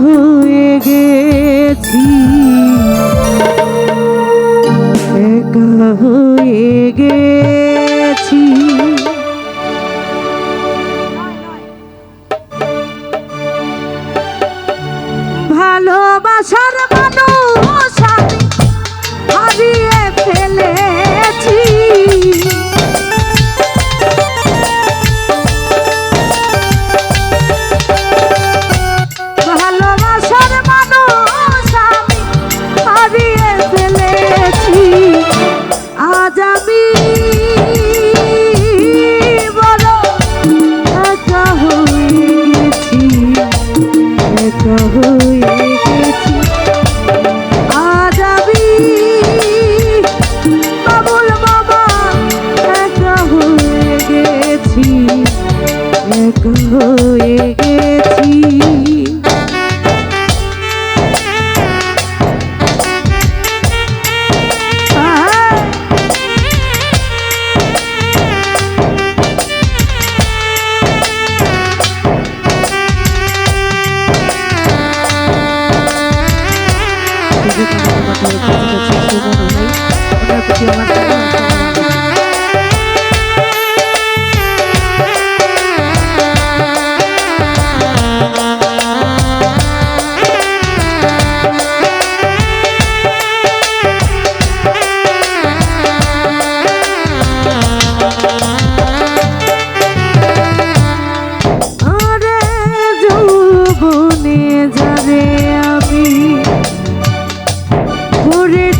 হয়ে গেছি, একা হয়ে গেছি। ভালোবাসার মানুষ আমি হারিয়ে ফেলেছি, ভালোবাসার মানুষ আমি হারিয়ে ফেলেছি। আজ আমি বড় একা হয়ে গেছি, একা হয়ে গেছি। আজ আমি বাবুল মামা একা হয়ে গেছি, একা হয়ে গেছি।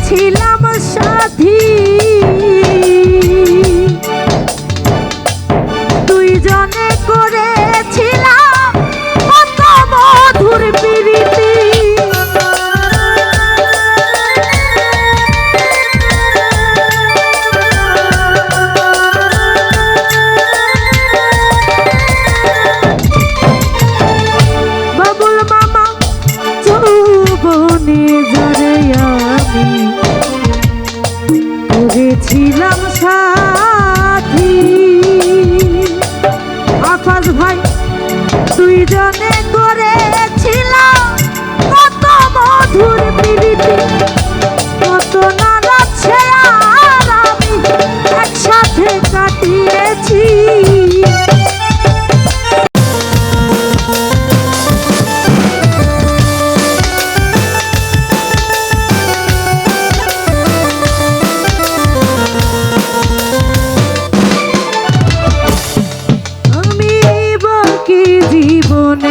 ছিলাম সাথী, দুইজনে করেছিলাম কত মধুর প্রীতি। বাবুল মামা যৌবনে জরে আমি করেছিলাম সাথী, আকাশ ভাই দুইজনে করেছিলাম কত মধুর প্রীতি। কত নানা ছেয়ার আমি একসাথে কাটিয়েছি,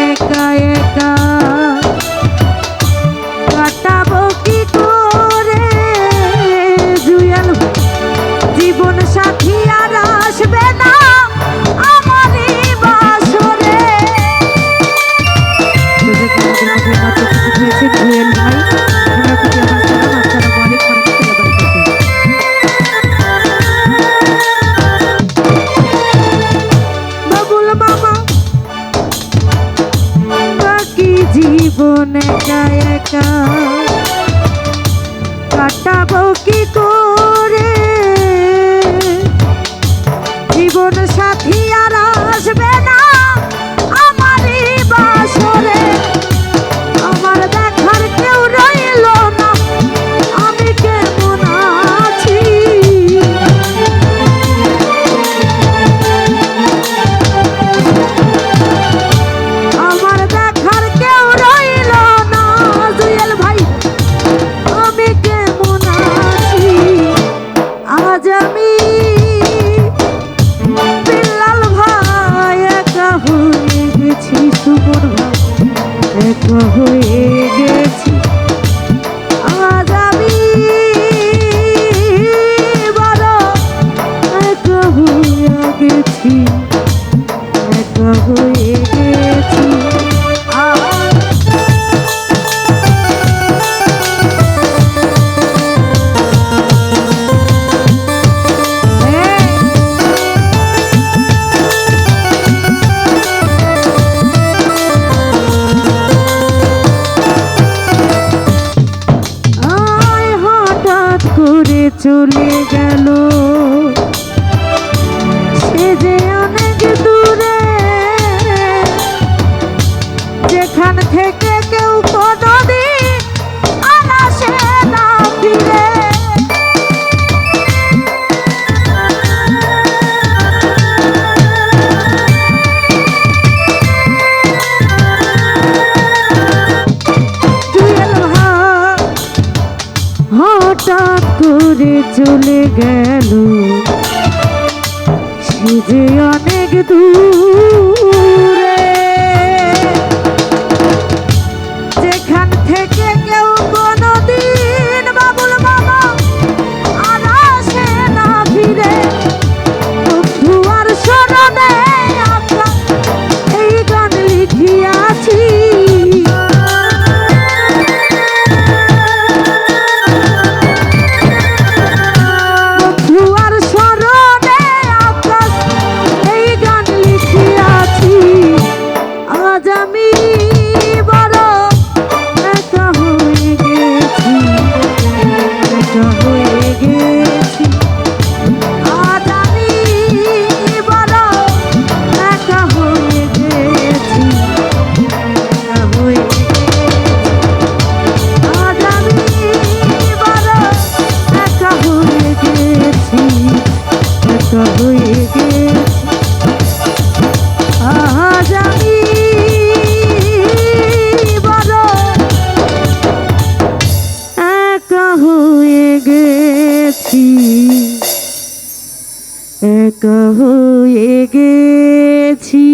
একা একা কাটাবো কি করে। জুয়েল জীবন সাথী আর আসবে না আমারই বাসরে। জুয়েল ভাই বাবুল মামা জীবন একা একা কাটাবো কি করে। জীবন সাথী আর আসবে না আমারই বাসরে। আমার দেখার কেউ রইল না, আমি কেমন আছি। আমার দেখার কেউ রইল না, জুয়েল ভাই আমি কেমন আছি। আজ আমি বিল্লাল ভাই একা হয়ে গেছি, সুমন ভাই একা হয়ে গেছি। আজ আমি বড় একা হয়ে গেছি, একা হয়ে গেছি। চলে গেল সে যে অনেক দূরে, যেখান থেকে কেউ ছেড়ে চলে গেল সে যে অনেক দূরে, যেখান থেকে কেউ কোনদিন বাবুল মামা আর আসে না ফিরে। বন্ধু আর স্মরণে আঁকা এই গান লিখিয়াছি। বন্ধু আর স্মরণে আঁকা এই গান লিখিয়াছি। আজ আমি বড় একা হয়ে গেছি, একা হয়ে গেছি। আজ আমি বড় একা হয়ে গেছি, একা হয়ে গেছি। আজ আমি বড় একা হয়ে গেছি, একা হয়ে গেছি। আজ আমি বড় একা হয়ে গেছি, একা হয়ে গেছি।